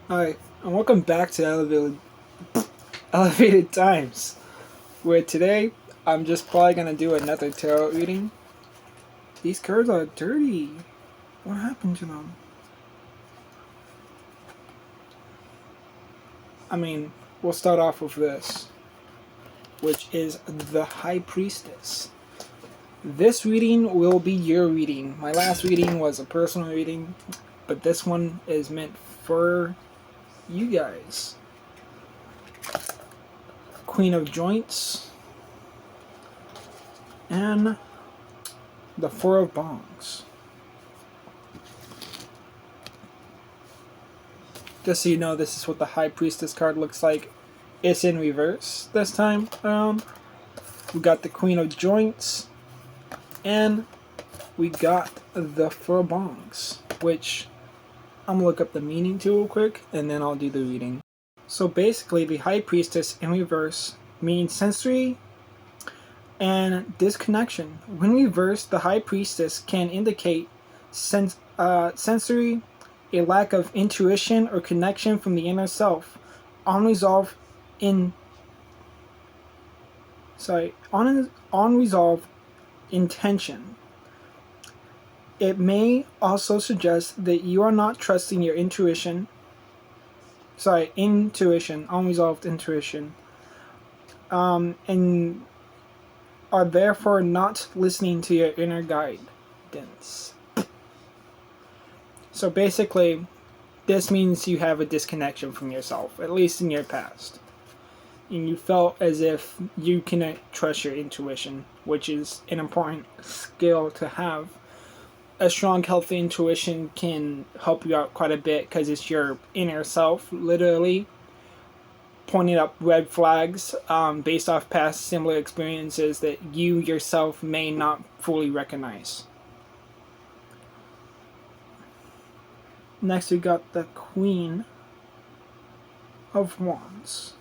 Hi, and welcome back to Elevated Times, where today I'm just probably gonna do another tarot reading. These cards are dirty. What happened to them? I mean, we'll start off with this, which is the High Priestess. This reading will be your reading. My last reading was a personal reading, but this one is meant for you guys. Queen of Joints and the Four of Bongs. Just so you know, this is what the High Priestess card looks like. It's in reverse this time around. We got the Queen of Joints, and we got the Four of Bongs, which I'm going to look up the meaning to real quick, and then I'll do the reading. So basically, the High Priestess in reverse means sensory and disconnection. When reversed, the High Priestess can indicate sensory, a lack of intuition or connection from the inner self, unresolved intention. It may also suggest that you are not trusting your unresolved intuition, and are therefore not listening to your inner guidance. So basically, this means you have a disconnection from yourself, at least in your past. And you felt as if you cannot trust your intuition, which is an important skill to have. A strong, healthy intuition can help you out quite a bit because it's your inner self, literally pointing up red flags based off past similar experiences that you yourself may not fully recognize. Next, we got the Queen of Wands,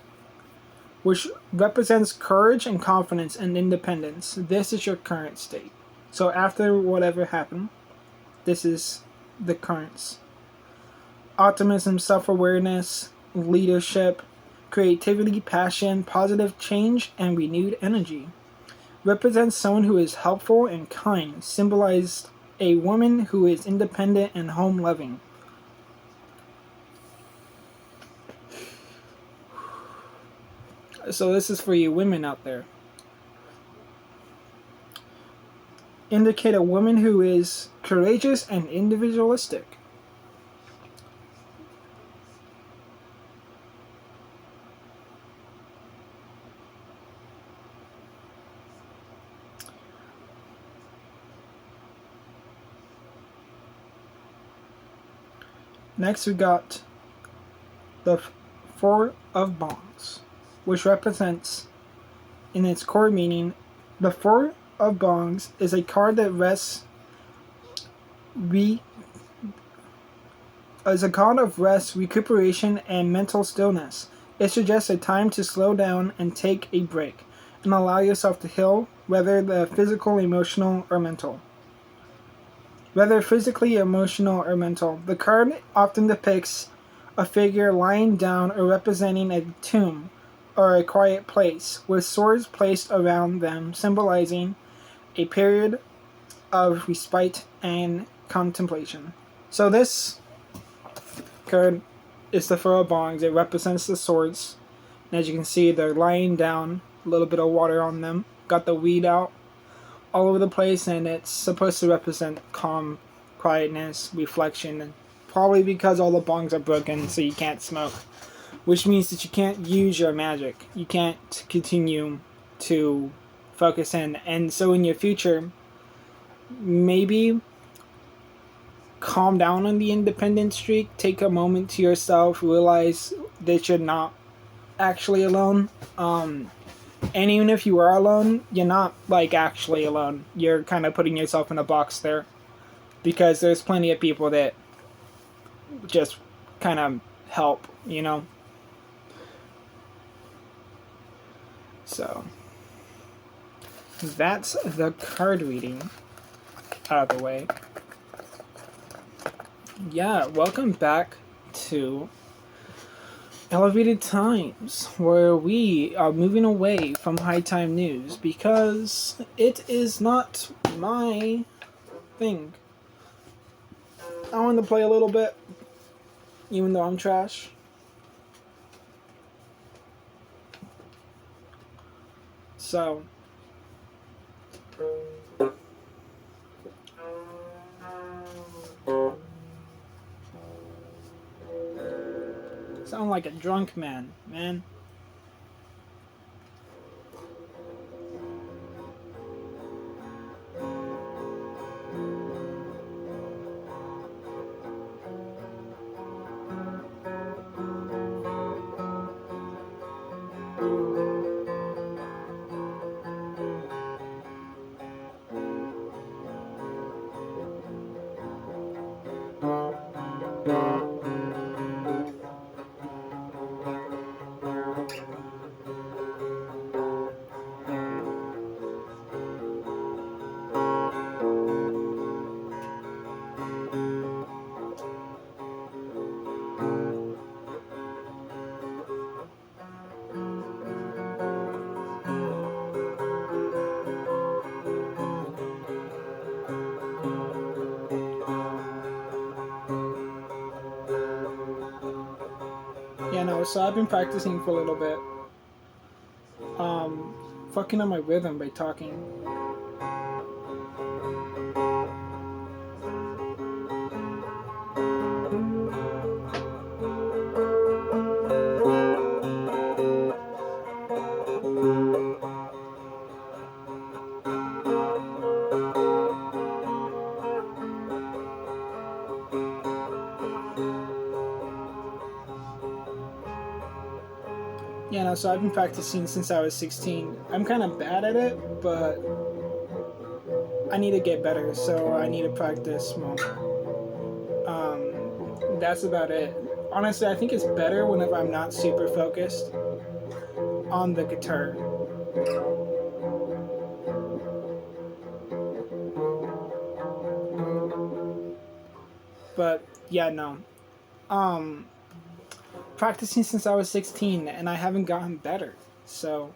which represents courage and confidence and independence. This is your current state. So after whatever happened, this is the currents. Optimism, self-awareness, leadership, creativity, passion, positive change, and renewed energy. Represents someone who is helpful and kind. Symbolized a woman who is independent and home-loving. So this is for you women out there. Indicate a woman who is courageous and individualistic. Next we got the Four of Bongs, which represents, in its core meaning, the Four of Bongs is a card that is a card of rest, recuperation, and mental stillness. It suggests a time to slow down and take a break, and allow yourself to heal, whether physically, emotional, or mental. The card often depicts a figure lying down or representing a tomb or a quiet place, with swords placed around them, symbolizing a period of respite and contemplation. So this card is the Four of Bongs. It represents the swords. And as you can see, they're lying down, a little bit of water on them. Got the weed out all over the place, and it's supposed to represent calm, quietness, reflection, and probably because all the bongs are broken, so you can't smoke. Which means that you can't use your magic. You can't continue to focus in. And so in your future, maybe calm down on the independent streak. Take a moment to yourself. Realize that you're not actually alone. And even if you are alone, you're not actually alone. You're kind of putting yourself in a box there. Because there's plenty of people that just kind of help, you know? So, that's the card reading out of the way. Yeah, welcome back to Elevated Times, where we are moving away from high time news because it is not my thing. I want to play a little bit, even though I'm trash. So, sound like a drunk man. Yeah, no, so I've been practicing for a little bit. Fucking on my rhythm by talking. Yeah, no, so I've been practicing since I was 16. I'm kind of bad at it, but I need to get better, so I need to practice more. That's about it. Honestly, I think it's better whenever I'm not super focused on the guitar. But yeah, no. Um, Practicing since I was 16, and I haven't gotten better. So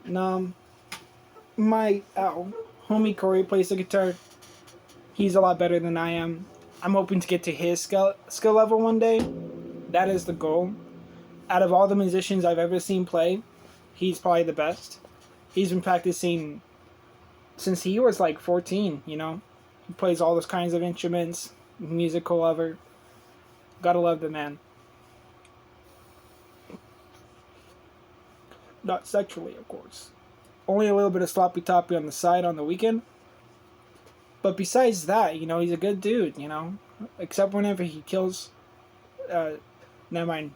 no, my homie Corey plays the guitar. He's a lot better than I am. I'm hoping to get to his skill level one day. That is the goal. Out of all the musicians I've ever seen play, he's probably the best. He's been practicing since he was like 14, you know? He plays all those kinds of instruments, musical lover. Gotta love the man. Not sexually, of course. Only a little bit of sloppy toppy on the side on the weekend. But besides that, you know, he's a good dude, you know? Except whenever he kills. Never mind.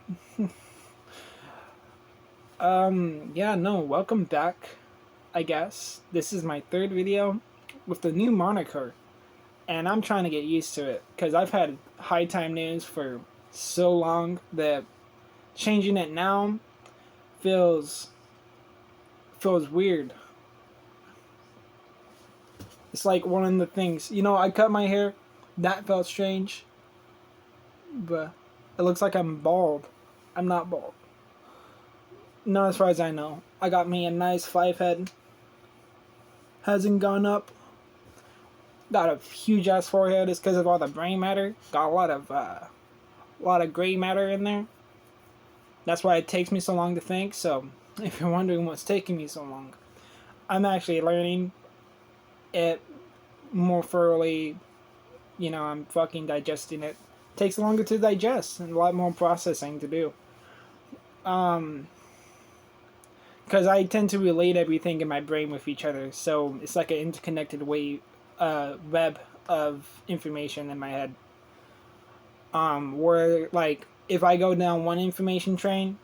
Yeah, no, welcome back, I guess. This is my third video with the new moniker. And I'm trying to get used to it, because I've had high time news for so long that changing it now feels weird. It's like one of the things, you know, I cut my hair, that felt strange, but it looks like I'm bald. I'm not bald. Not as far as I know. I got me a nice 5 head. Hasn't gone up. Got a huge ass forehead. It's because of all the brain matter. Got a lot of gray matter in there. That's why it takes me so long to think. So if you're wondering what's taking me so long, I'm actually learning it more thoroughly. You know, I'm fucking digesting it. Takes longer to digest and a lot more processing to do. Because I tend to relate everything in my brain with each other, so it's like an interconnected web of information in my head. Where like if I go down one information train,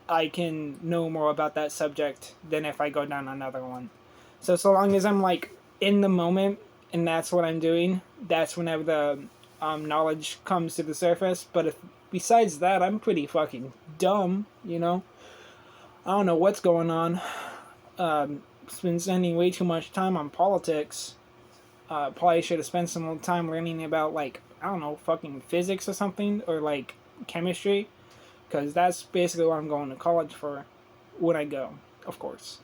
I can know more about that subject than if I go down another one. So long as I'm like in the moment and that's what I'm doing, that's whenever the knowledge comes to the surface. But if besides that, I'm pretty fucking dumb, you know. I don't know what's going on. Been spending way too much time on politics. Probably should have spent some more time learning about, like, I don't know, fucking physics or something, or like chemistry, because that's basically what I'm going to college for when I go, of course.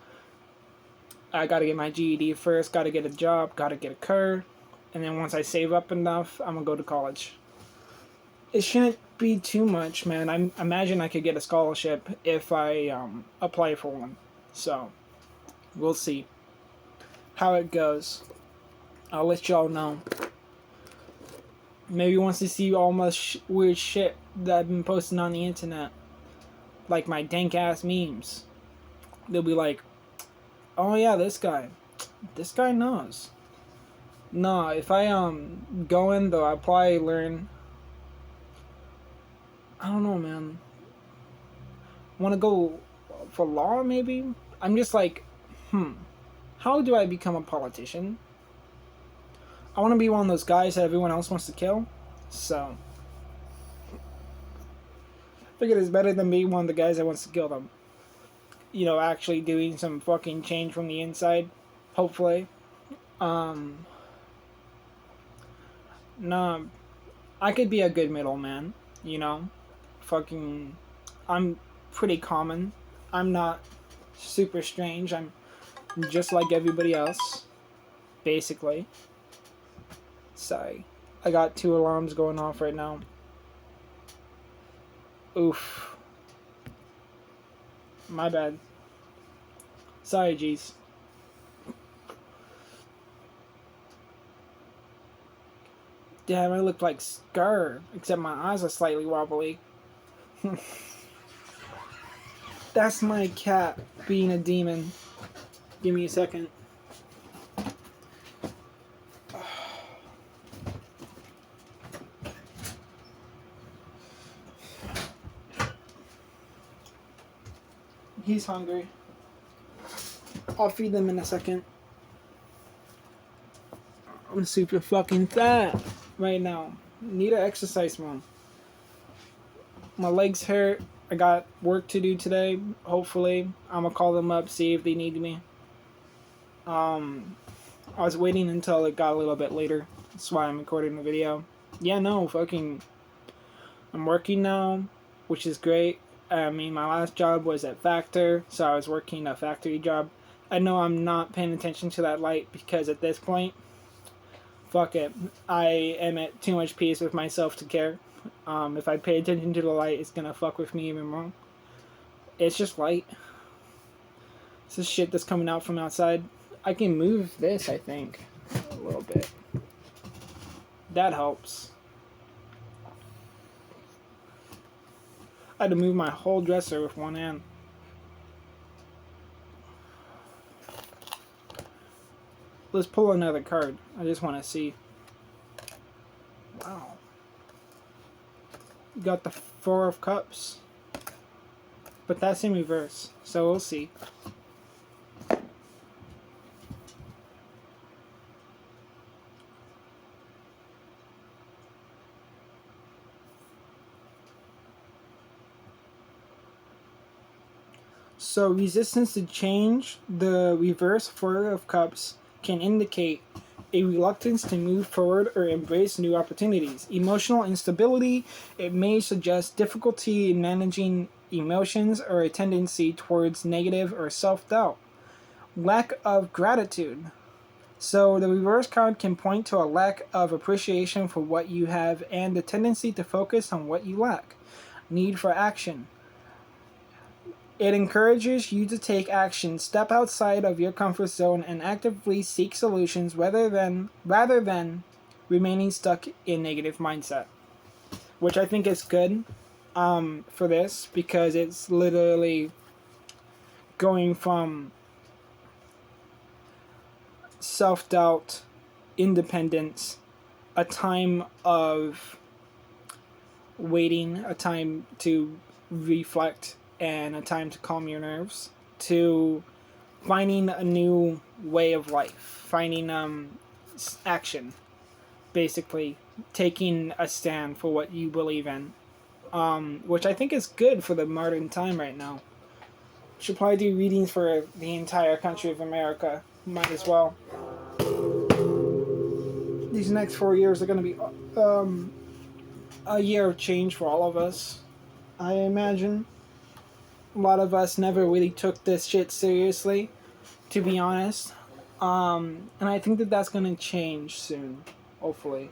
I gotta get my GED first, gotta get a job, gotta get a car, and then once I save up enough, I'm gonna go to college. It shouldn't be too much, man. I imagine I could get a scholarship if I apply for one. So, we'll see how it goes. I'll let y'all know. Maybe once they see all my weird shit that I've been posting on the internet, like my dank ass memes, they'll be like, "Oh yeah, this guy knows." Nah, if I go in though, I probably learn. I don't know, man. Want to go for law? Maybe. I'm just like, how do I become a politician? I want to be one of those guys that everyone else wants to kill. So, I figured it's better than being one of the guys that wants to kill them. You know, actually doing some fucking change from the inside. Hopefully. Nah, I could be a good middleman, you know? Fucking. I'm pretty common. I'm not super strange. I'm just like everybody else. Basically. Sorry. I got 2 alarms going off right now. Oof. My bad. Sorry, G's. Damn, I look like Scar, except my eyes are slightly wobbly. That's my cat being a demon. Give me a second. He's hungry. I'll feed them in a second. I'm super fucking fat right now. Need to exercise more. My legs hurt. I got work to do today. Hopefully, I'm gonna call them up, see if they need me. I was waiting until it got a little bit later. That's why I'm recording the video. Yeah, no, fucking. I'm working now, which is great. I mean, my last job was at Factor, so I was working a factory job. I know I'm not paying attention to that light because at this point, fuck it. I am at too much peace with myself to care. If I pay attention to the light, it's gonna fuck with me even more. It's just light. It's this shit that's coming out from outside. I can move this, I think, a little bit. That helps. I had to move my whole dresser with one hand. Let's pull another card. I just want to see. Wow. Got the 4 of Cups. But that's in reverse, so we'll see. So resistance to change, the reverse 4 of Cups, can indicate a reluctance to move forward or embrace new opportunities. Emotional instability, it may suggest difficulty in managing emotions or a tendency towards negative or self-doubt. Lack of gratitude. So the reverse card can point to a lack of appreciation for what you have and the tendency to focus on what you lack. Need for action. It encourages you to take action, step outside of your comfort zone, and actively seek solutions rather than remaining stuck in negative mindset. Which I think is good for this because it's literally going from self-doubt, independence, a time of waiting, a time to reflect, and a time to calm your nerves, to finding a new way of life, finding action, basically taking a stand for what you believe in, which I think is good for the modern time right now. Should probably do readings for the entire country of America. Might as well. These next 4 years are going to be a year of change for all of us. I imagine a lot of us never really took this shit seriously, to be honest. And I think that that's going to change soon, hopefully.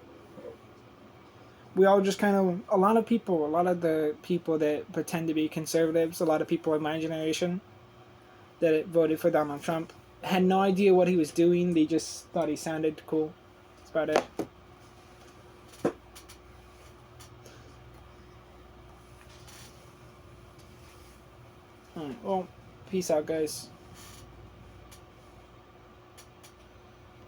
We all just kind of, a lot of the people that pretend to be conservatives, a lot of people in my generation that voted for Donald Trump had no idea what he was doing. They just thought he sounded cool. That's about it. Alright, well, peace out, guys.